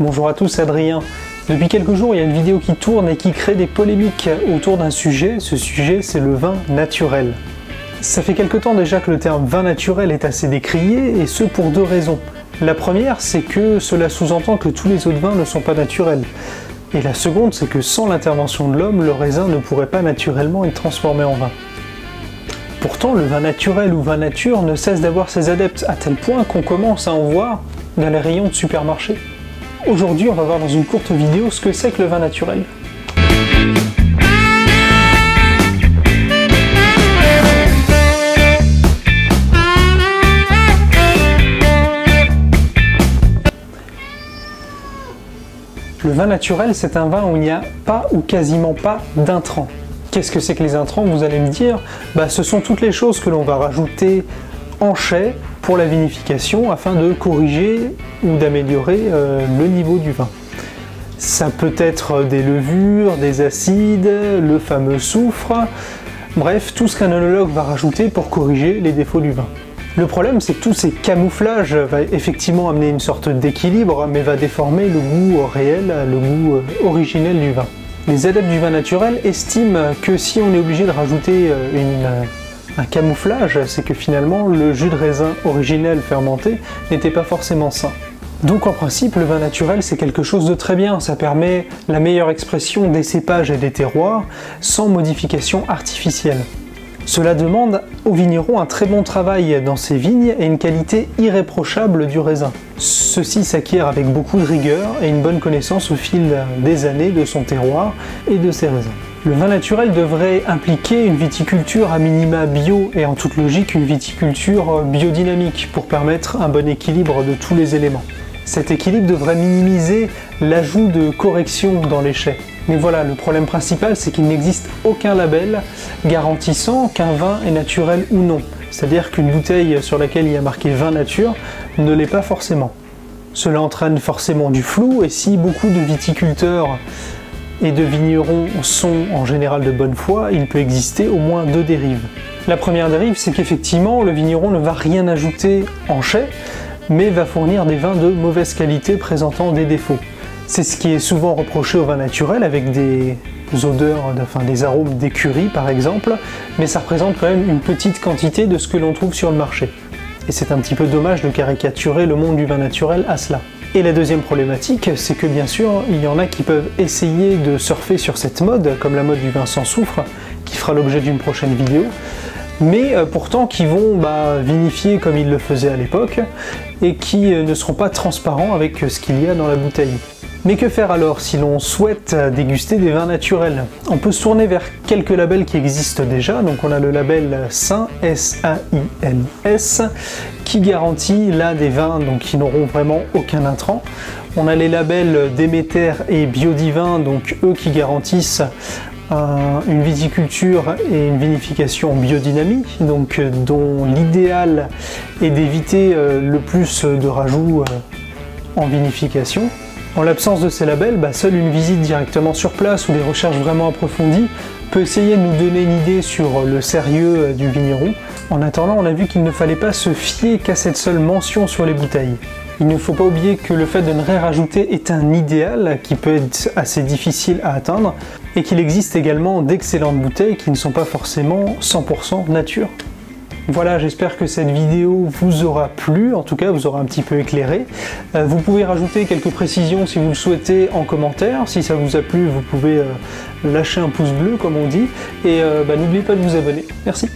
Bonjour à tous, c'est Adrien. Depuis quelques jours, il y a une vidéo qui tourne et qui crée des polémiques autour d'un sujet. Ce sujet, c'est le vin naturel. Ça fait quelque temps déjà que le terme vin naturel est assez décrié, et ce pour deux raisons. La première, c'est que cela sous-entend que tous les autres vins ne sont pas naturels. Et la seconde, c'est que sans l'intervention de l'homme, le raisin ne pourrait pas naturellement être transformé en vin. Pourtant, le vin naturel ou vin nature ne cesse d'avoir ses adeptes, à tel point qu'on commence à en voir dans les rayons de supermarché. Aujourd'hui, on va voir dans une courte vidéo ce que c'est que le vin naturel. Le vin naturel, c'est un vin où il n'y a pas ou quasiment pas d'intrants. Qu'est-ce que c'est que les intrants, vous allez me dire? Ce sont toutes les choses que l'on va rajouter en chai pour la vinification afin de corriger ou d'améliorer le niveau du vin. Ça peut être des levures, des acides, le fameux soufre, bref, tout ce qu'un œnologue va rajouter pour corriger les défauts du vin. Le problème, c'est que tous ces camouflages vont effectivement amener une sorte d'équilibre, mais va déformer le goût réel, le goût originel du vin. Les adeptes du vin naturel estiment que si on est obligé de rajouter un camouflage, c'est que finalement le jus de raisin originel fermenté n'était pas forcément sain. Donc en principe, le vin naturel c'est quelque chose de très bien, ça permet la meilleure expression des cépages et des terroirs sans modification artificielle. Cela demande aux vignerons un très bon travail dans ces vignes et une qualité irréprochable du raisin. Ceci s'acquiert avec beaucoup de rigueur et une bonne connaissance au fil des années de son terroir et de ses raisins. Le vin naturel devrait impliquer une viticulture à minima bio et en toute logique une viticulture biodynamique pour permettre un bon équilibre de tous les éléments. Cet équilibre devrait minimiser l'ajout de corrections dans les chais. Mais voilà, le problème principal, c'est qu'il n'existe aucun label garantissant qu'un vin est naturel ou non. C'est-à-dire qu'une bouteille sur laquelle il y a marqué vin nature ne l'est pas forcément. Cela entraîne forcément du flou, et si beaucoup de viticulteurs et de vignerons sont en général de bonne foi, il peut exister au moins deux dérives. La première dérive, c'est qu'effectivement, le vigneron ne va rien ajouter en chai, mais va fournir des vins de mauvaise qualité présentant des défauts. C'est ce qui est souvent reproché au vin naturel avec des odeurs, des arômes d'écurie par exemple, mais ça représente quand même une petite quantité de ce que l'on trouve sur le marché. Et c'est un petit peu dommage de caricaturer le monde du vin naturel à cela. Et la deuxième problématique, c'est que bien sûr, il y en a qui peuvent essayer de surfer sur cette mode, comme la mode du vin sans soufre, qui fera l'objet d'une prochaine vidéo, mais pourtant qui vont vinifier comme ils le faisaient à l'époque, et qui ne seront pas transparents avec ce qu'il y a dans la bouteille. Mais que faire alors si l'on souhaite déguster des vins naturels? On peut se tourner vers quelques labels qui existent déjà. Donc on a le label SAINS, S-A-I-N-S, qui garantit là des vins qui n'auront vraiment aucun intrant. On a les labels Déméter et Biodivin, donc eux qui garantissent une viticulture et une vinification en biodynamie, donc dont l'idéal est d'éviter le plus de rajouts en vinification. En l'absence de ces labels, seule une visite directement sur place ou des recherches vraiment approfondies peut essayer de nous donner une idée sur le sérieux du vigneron. En attendant, on a vu qu'il ne fallait pas se fier qu'à cette seule mention sur les bouteilles. Il ne faut pas oublier que le fait de ne rien rajouter est un idéal qui peut être assez difficile à atteindre et qu'il existe également d'excellentes bouteilles qui ne sont pas forcément 100% nature. Voilà, j'espère que cette vidéo vous aura plu, en tout cas vous aura un petit peu éclairé. Vous pouvez rajouter quelques précisions si vous le souhaitez en commentaire. Si ça vous a plu, vous pouvez lâcher un pouce bleu comme on dit. Et n'oubliez pas de vous abonner. Merci.